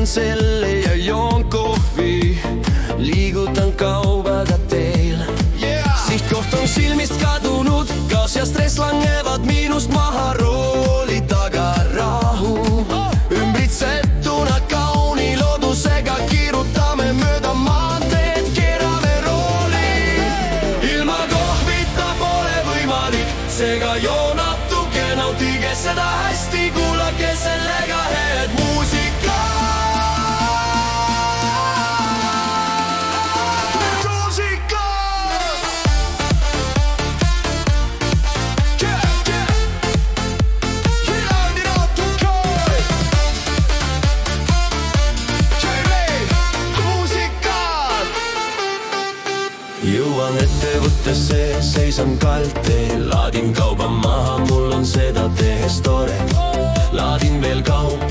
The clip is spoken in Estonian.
võtan selle ja joon kohvi. Liigutan kaubaga teel, sihtkoht on silmist kadunud. Kaos ja stress langevad minust maha, rooli taga rahu. Ümbritsetuna kauni loodusega kiirutame mööda maanteed, keerame rooli. Ilma kohvita pole võimalik, seega joo natuke, nautige seda hästi, kuulake sellega head muusika. Jõuan ettevõttesse, seisan kaldteel, laadin kauba maha, mul on seda tehes tore. Laadin veel kauba.